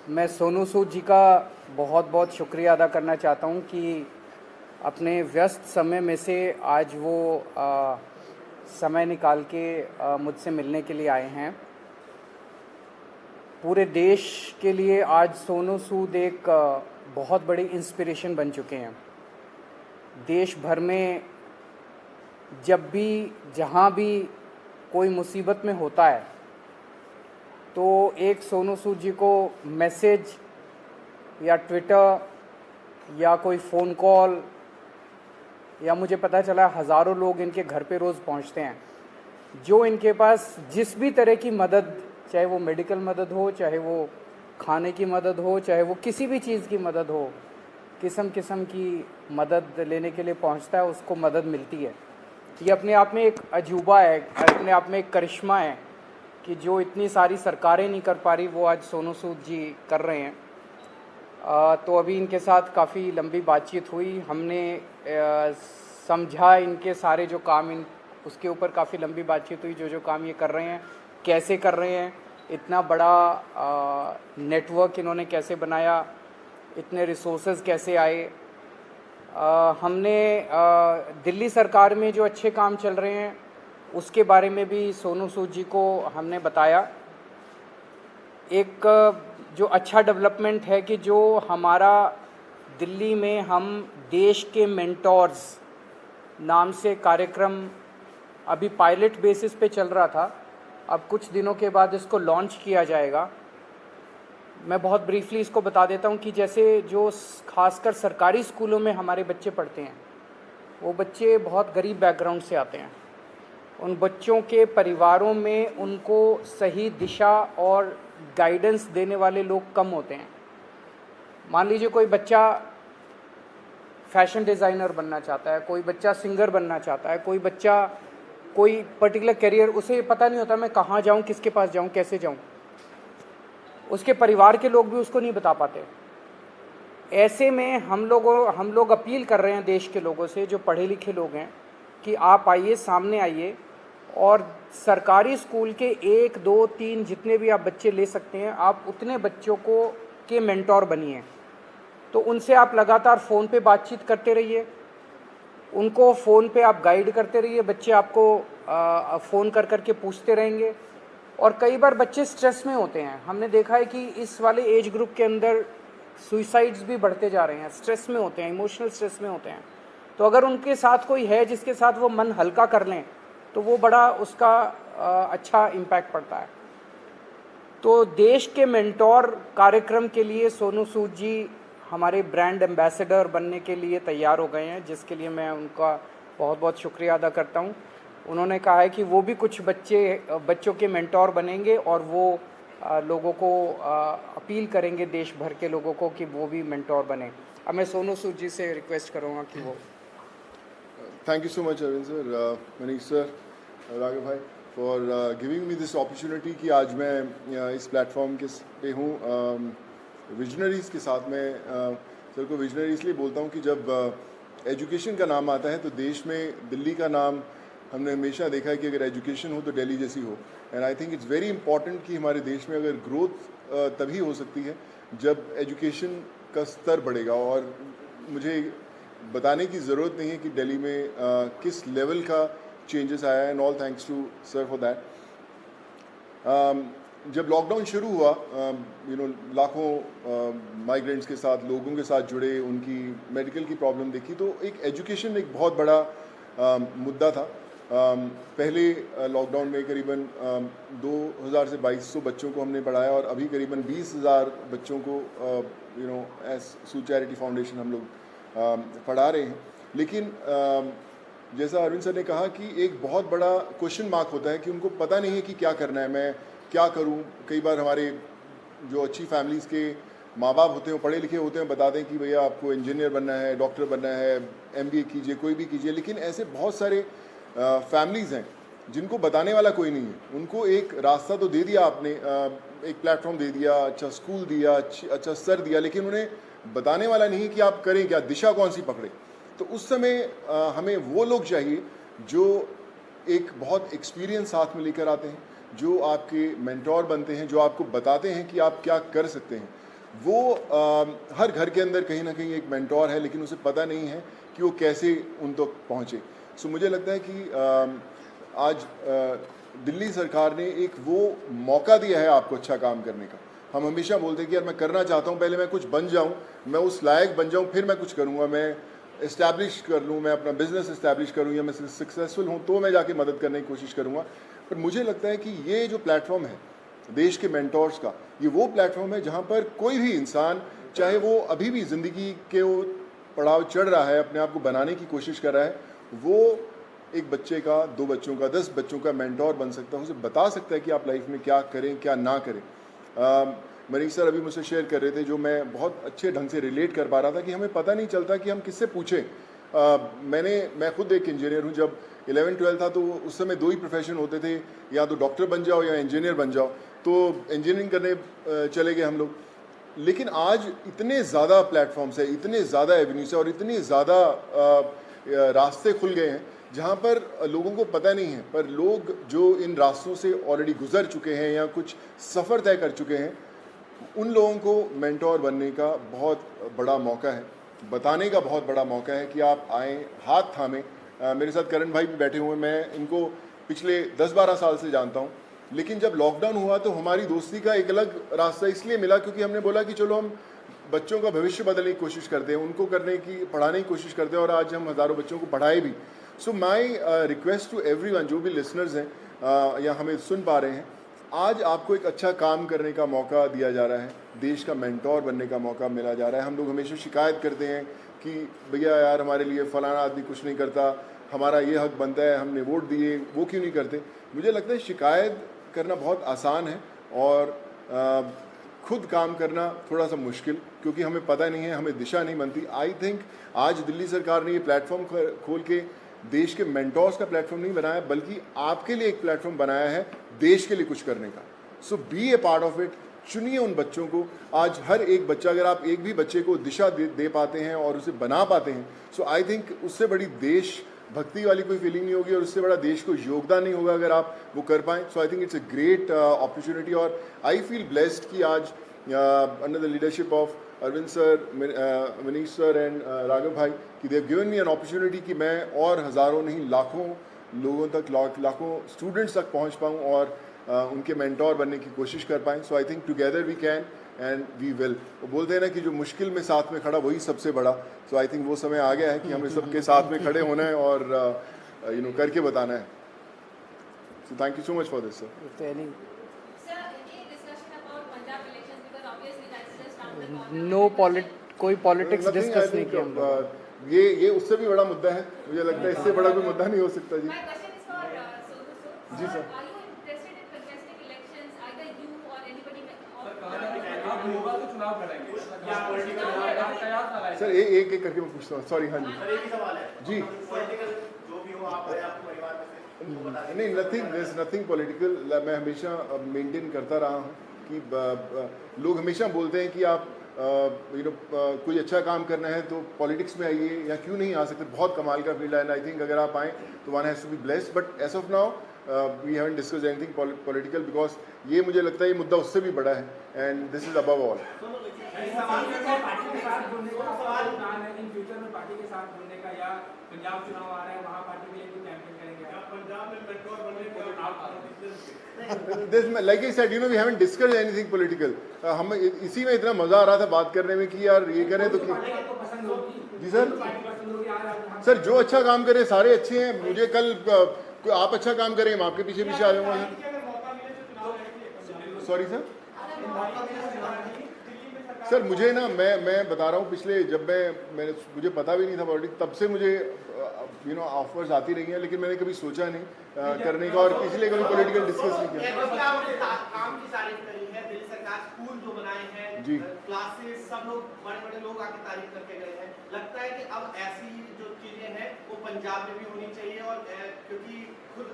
मैं सोनू सूद जी का बहुत बहुत शुक्रिया अदा करना चाहता हूँ कि अपने व्यस्त समय में से आज वो समय निकाल के मुझसे मिलने के लिए आए हैं। पूरे देश के लिए आज सोनू सूद एक बहुत बड़ी इंस्पिरेशन बन चुके हैं। देश भर में जब भी जहाँ भी कोई मुसीबत में होता है तो एक सोनू सूद जी को मैसेज या ट्विटर या कोई फ़ोन कॉल या मुझे पता चला हज़ारों लोग इनके घर पे रोज़ पहुंचते हैं, जो इनके पास जिस भी तरह की मदद, चाहे वो मेडिकल मदद हो, चाहे वो खाने की मदद हो, चाहे वो किसी भी चीज़ की मदद हो, किस्म किस्म की मदद लेने के लिए पहुंचता है, उसको मदद मिलती है। ये अपने आप में एक अजूबा है, अपने आप में एक करिश्मा है कि जो इतनी सारी सरकारें नहीं कर पा रही वो आज सोनू सूद जी कर रहे हैं। तो अभी इनके साथ काफ़ी लंबी बातचीत हुई, हमने समझा इनके सारे जो काम उसके ऊपर काफ़ी लंबी बातचीत हुई, जो काम ये कर रहे हैं कैसे कर रहे हैं, इतना बड़ा नेटवर्क इन्होंने कैसे बनाया, इतने रिसोर्सेज कैसे आए। हमने दिल्ली सरकार में जो अच्छे काम चल रहे हैं उसके बारे में भी सोनू सूद जी को हमने बताया। एक जो अच्छा डेवलपमेंट है कि जो हमारा दिल्ली में हम देश के मेंटोर्स नाम से कार्यक्रम अभी पायलट बेसिस पे चल रहा था, अब कुछ दिनों के बाद इसको लॉन्च किया जाएगा। मैं बहुत ब्रीफली इसको बता देता हूँ कि जैसे जो खासकर सरकारी स्कूलों में हमारे बच्चे पढ़ते हैं, वो बच्चे बहुत गरीब बैकग्राउंड से आते हैं। उन बच्चों के परिवारों में उनको सही दिशा और गाइडेंस देने वाले लोग कम होते हैं। मान लीजिए कोई बच्चा फैशन डिज़ाइनर बनना चाहता है, कोई बच्चा सिंगर बनना चाहता है, कोई बच्चा कोई पर्टिकुलर करियर, उसे पता नहीं होता मैं कहाँ जाऊँ, किसके पास जाऊँ, कैसे जाऊँ। उसके परिवार के लोग भी उसको नहीं बता पाते। ऐसे में हम लोग अपील कर रहे हैं देश के लोगों से, जो पढ़े लिखे लोग हैं, कि आप आइए, सामने आइए और सरकारी स्कूल के 1, 2, 3 जितने भी आप बच्चे ले सकते हैं, आप उतने बच्चों को के मेंटोर बनिए। तो उनसे आप लगातार फ़ोन पे बातचीत करते रहिए, उनको फ़ोन पे आप गाइड करते रहिए, बच्चे आपको फ़ोन कर कर के पूछते रहेंगे। और कई बार बच्चे स्ट्रेस में होते हैं, हमने देखा है कि इस वाले एज ग्रुप के अंदर सुइसाइड्स भी बढ़ते जा रहे हैं, स्ट्रेस में होते हैं, इमोशनल स्ट्रेस में होते हैं। तो अगर उनके साथ कोई है जिसके साथ वो मन हल्का कर लें तो वो बड़ा उसका अच्छा इम्पैक्ट पड़ता है। तो देश के मेंटोर कार्यक्रम के लिए सोनू सूद जी हमारे ब्रांड एम्बेसडर बनने के लिए तैयार हो गए हैं, जिसके लिए मैं उनका बहुत बहुत शुक्रिया अदा करता हूं। उन्होंने कहा है कि वो भी कुछ बच्चों के मेंटोर बनेंगे और वो लोगों को अपील करेंगे, देश भर के लोगों को, कि वो भी मेंटोर बने। अब मैं सोनू सूद जी से रिक्वेस्ट करूँगा कि वो। Thank you so much, Arvind sir, Manish sir, Raghav bhai, for giving me this opportunity कि आज मैं इस प्लेटफॉर्म के पे हूँ विजनरीज़ के साथ। मैं सर को विजनरी इसलिए बोलता हूँ कि जब एजुकेशन का नाम आता है तो देश में दिल्ली का नाम हमने हमेशा देखा है कि अगर एजुकेशन हो तो दिल्ली जैसी हो। And I think it's very important कि हमारे देश में अगर ग्रोथ तभी हो सकती है जब एजुकेशन का स्तर बढ़ेगा। और मुझे बताने की ज़रूरत नहीं है कि दिल्ली में किस लेवल का चेंजेस आया है, and all thanks to sir for that. जब लॉकडाउन शुरू हुआ, लाखों माइग्रेंट्स के साथ, लोगों के साथ जुड़े, उनकी मेडिकल की प्रॉब्लम देखी, तो एक एजुकेशन एक बहुत बड़ा मुद्दा था। पहले लॉकडाउन में करीबन 2000 से 2200 बच्चों को हमने पढ़ाया और अभी करीबन 20,000 बच्चों को एज सूद चैरिटी फाउंडेशन हम लोग पढ़ा रहे हैं। लेकिन जैसा अरविंद सर ने कहा कि एक बहुत बड़ा क्वेश्चन मार्क होता है कि उनको पता नहीं है कि क्या करना है, मैं क्या करूं। कई बार हमारे जो अच्छी फैमिलीज़ के माँ बाप होते हैं, पढ़े लिखे होते हैं, बताते हैं कि भैया आपको इंजीनियर बनना है, डॉक्टर बनना है, MBA कीजिए, कोई भी कीजिए। लेकिन ऐसे बहुत सारे फैमिलीज़ हैं जिनको बताने वाला कोई नहीं है। उनको एक रास्ता तो दे दिया आपने, एक प्लेटफॉर्म दे दिया, अच्छा स्कूल दिया, अच्छा सर दिया, लेकिन उन्हें बताने वाला नहीं कि आप करें क्या, दिशा कौन सी पकड़े। तो उस समय हमें वो लोग चाहिए जो एक बहुत एक्सपीरियंस साथ में लेकर आते हैं, जो आपके मेंटोर बनते हैं, जो आपको बताते हैं कि आप क्या कर सकते हैं। वो हर घर के अंदर कहीं ना कहीं एक मेंटोर है, लेकिन उसे पता नहीं है कि वो कैसे उन तक पहुँचे। सो मुझे लगता है कि आज दिल्ली सरकार ने एक वो मौका दिया है आपको अच्छा काम करने का। हम हमेशा बोलते हैं कि यार मैं करना चाहता हूँ, पहले मैं कुछ बन जाऊँ, मैं उस लायक बन जाऊँ, फिर मैं कुछ करूँगा, मैं इस्टेब्लिश कर लूँ, मैं अपना बिजनेस इस्टेब्लिश करूँ, या मैं सक्सेसफुल हूँ तो मैं जाके मदद करने की कोशिश करूँगा। पर मुझे लगता है कि ये जो प्लेटफॉर्म है देश के मेंटोर्स का, ये वो प्लेटफॉर्म है जहाँ पर कोई भी इंसान, चाहे वो अभी भी ज़िंदगी के वो पड़ाव चढ़ रहा है, अपने आप को बनाने की कोशिश कर रहा है, वो एक बच्चे का, 2 बच्चों का, 10 बच्चों का मेंटोर बन सकता है। उसे बता सकता है कि आप लाइफ में क्या करें, क्या ना करें। मनीष सर अभी मुझसे शेयर कर रहे थे, जो मैं बहुत अच्छे ढंग से रिलेट कर पा रहा था, कि हमें पता नहीं चलता कि हम किससे पूछें। मैं खुद एक इंजीनियर हूँ। जब 11-12 था तो उस समय 2 ही प्रोफेशन होते थे, या तो डॉक्टर बन जाओ या इंजीनियर बन जाओ। तो इंजीनियरिंग करने चले गए हम लोग। लेकिन आज इतने ज़्यादा प्लेटफॉर्म्स है, इतने ज़्यादा एवेन्यूज है और इतने ज़्यादा रास्ते खुल गए हैं जहाँ पर लोगों को पता नहीं है, पर लोग जो इन रास्तों से ऑलरेडी गुजर चुके हैं या कुछ सफ़र तय कर चुके हैं, उन लोगों को मेंटोर बनने का बहुत बड़ा मौका है, बताने का बहुत बड़ा मौका है कि आप आएँ, हाथ थामें। मेरे साथ करण भाई भी बैठे हुए हैं, मैं इनको पिछले 10-12 साल से जानता हूँ। लेकिन जब लॉकडाउन हुआ तो हमारी दोस्ती का एक अलग रास्ता इसलिए मिला क्योंकि हमने बोला कि चलो हम बच्चों का भविष्य बदलने की कोशिश करते हैं, उनको पढ़ाने की कोशिश करते हैं, और आज हम हज़ारों बच्चों को पढ़ाए भी। सो माई रिक्वेस्ट टू एवरीवन, जो भी लिसनर्स हैं या हमें सुन पा रहे हैं, आज आपको एक अच्छा काम करने का मौका दिया जा रहा है, देश का मेंटोर बनने का मौका मिला जा रहा है। हम लोग हमेशा शिकायत करते हैं कि भैया यार हमारे लिए फ़लाना आदमी कुछ नहीं करता, हमारा ये हक बनता है, हमने वोट दिए, वो क्यों नहीं करते। मुझे लगता है शिकायत करना बहुत आसान है और खुद काम करना थोड़ा सा मुश्किल, क्योंकि हमें पता नहीं है, हमें दिशा नहीं बनती। आई थिंक आज दिल्ली सरकार ने ये प्लेटफॉर्म खोल के देश के मेंटोर्स का प्लेटफॉर्म नहीं बनाया, बल्कि आपके लिए एक प्लेटफॉर्म बनाया है देश के लिए कुछ करने का। So be a part of it. चुनिए उन बच्चों को। आज हर एक बच्चा, अगर आप एक भी बच्चे को दिशा दे पाते हैं और उसे बना पाते हैं, सो आई थिंक उससे बड़ी देश भक्ति वाली कोई फीलिंग नहीं होगी और उससे बड़ा देश को योगदान नहीं होगा अगर आप वो कर पाएँ। So I think it's a great opportunity और आई फील ब्लेस्ड कि आज under the leadership of Arvind sir, Manish sir and Raghav भाई, कि they have given me an opportunity कि मैं और हज़ारों नहीं लाखों लोगों तक, लाखों स्टूडेंट्स तक पहुंच पाऊं और उनके मेंटोर बनने की कोशिश कर पाएँ। So I think together we can and we will. वो बोलते हैं ना कि जो मुश्किल में साथ में खड़ा वही सबसे बड़ा। सो आई थिंक वो समय आ गया है कि हमें सबके साथ में खड़े होना है और करके बताना है। So thank you so much for this sir. कोई पॉलिटिक्स डिस्कस नहीं किया हम लोग। ये उससे भी बड़ा मुद्दा है, मुझे लगता है इससे बड़ा कोई मुद्दा नहीं हो सकता। जी जी सर। सर एक एक करके मैं पूछता हूँ, सॉरी। हाँ जी जी। नहीं, नथिंग पॉलिटिकल। मैं हमेशा मेंटेन करता रहा हूँ कि लोग हमेशा बोलते हैं कि आप कोई अच्छा काम करना है तो पॉलिटिक्स में आइए, या क्यों नहीं आ सकते, बहुत कमाल का फील्ड है। एंड आई थिंक अगर आप आएँ तो one has to be blessed. But as of now we haven't discuss anything political, because ये मुझे लगता है ये मुद्दा उससे भी बड़ा है and this is above all. Like I said, we haven't discussed anything political. हम इसी में इतना मजा आ रहा था बात करने में कि यार ये करें तो जी सर जो अच्छा काम करे सारे अच्छे हैं। मुझे कल आप अच्छा काम करें, मैं आपके पीछे पीछे आ जाऊंगा। सॉरी सर मुझे ना, मैं बता रहा हूँ, पिछले जब मुझे पता भी नहीं था पॉलिटिक्स, तब से मुझे ऑफर्स आती रही हैं, लेकिन मैंने कभी सोचा नहीं करने का, और इसलिए कभी पॉलिटिकल डिस्कस नहीं किया। काम की तारीफ करी है, दिल्ली सरकार स्कूल जो बनाए हैं जी, क्लासेस, सब लोग बड़े लोग आके तारीफ करके गए हैं। लगता है कि अब ऐसी जो चीजें हैं वो पंजाब में भी होनी चाहिए, और क्योंकि खुद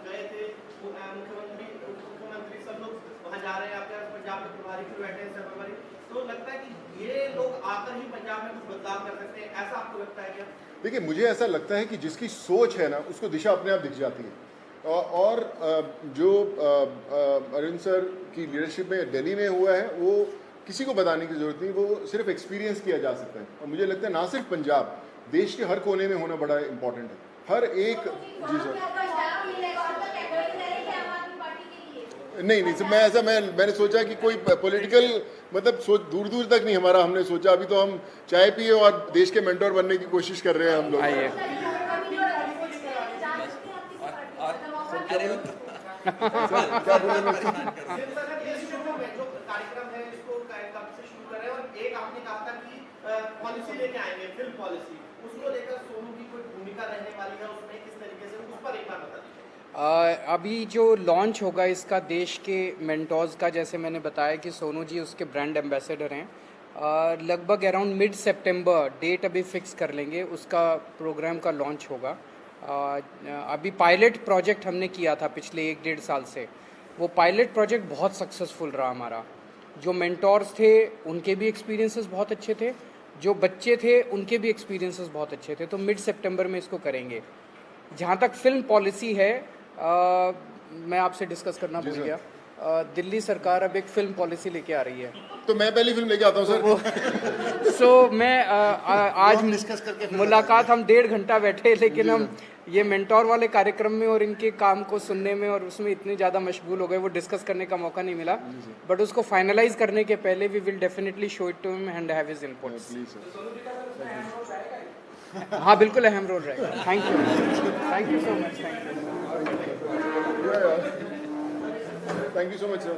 गए थे मुख्यमंत्री सब लोग वहाँ जा रहे हैं, आपके पंजाब के प्रभारी भी बैठे हैं, सब प्रभारी, तो लगता है कि ये लोग आकर ही पंजाब में कुछ बदलाव कर सकते हैं, ऐसा आपको लगता है क्या? देखिए, मुझे ऐसा लगता है कि जिसकी सोच है ना उसको दिशा अपने आप दिख जाती है, और जो अरविंद सर की लीडरशिप में दिल्ली में हुआ है वो किसी को बताने की ज़रूरत नहीं, वो सिर्फ एक्सपीरियंस किया जा सकता है। और मुझे लगता है ना सिर्फ पंजाब, देश के हर कोने में होना बड़ा इंपॉर्टेंट है। हर एक जी सर नहीं सर, मैंने सोचा कि कोई पॉलिटिकल मतलब सोच दूर दूर तक नहीं हमारा, हमने सोचा अभी तो हम चाय पिए और देश के मेंटोर बनने की कोशिश कर रहे हैं हम लोग। क्या बोले कार्यक्रम है इसको कब से शुरू कर रहे हैं, और एक आपने कहा था कि पॉलिसी लेके आएंगे, फिल्म पॉलिसी, उसको लेकर सोनू की कोई भूमिका रहने वाली है उसमें, किस तरीके से, उस पर एक बार बता दीजिए। अभी जो लॉन्च होगा इसका देश के मेंटोर्स का, जैसे मैंने बताया कि सोनू जी उसके ब्रांड एम्बेसडर हैं, लगभग अराउंड मिड सितंबर डेट अभी फिक्स कर लेंगे, उसका प्रोग्राम का लॉन्च होगा। अभी पायलट प्रोजेक्ट हमने किया था पिछले 1-1.5 साल से, वो पायलट प्रोजेक्ट बहुत सक्सेसफुल रहा हमारा। जो मेंटोर्स थे उनके भी एक्सपीरियंसेस बहुत अच्छे थे, जो बच्चे थे उनके भी एक्सपीरियंसेस बहुत अच्छे थे, तो मिड सितंबर में इसको करेंगे। जहाँ तक फिल्म पॉलिसी है, मैं आपसे डिस्कस करना भूल गया, दिल्ली सरकार अब एक फिल्म पॉलिसी लेके आ रही है, तो मैं पहली फिल्म लेके आता हूँ सर। मैं आज डिस्कस करके मुलाकात हम 1.5 घंटा बैठे, लेकिन हम ये मेंटोर वाले कार्यक्रम में और इनके काम को सुनने में और उसमें इतने ज़्यादा मशगूल हो गए, वो डिस्कस करने का मौका नहीं मिला। बट उसको फाइनलाइज करने के पहले we will definitely show it to him and have his inputs. हाँ बिल्कुल अहम रोल रहेगा। Thank you so much. Thank you so much sir.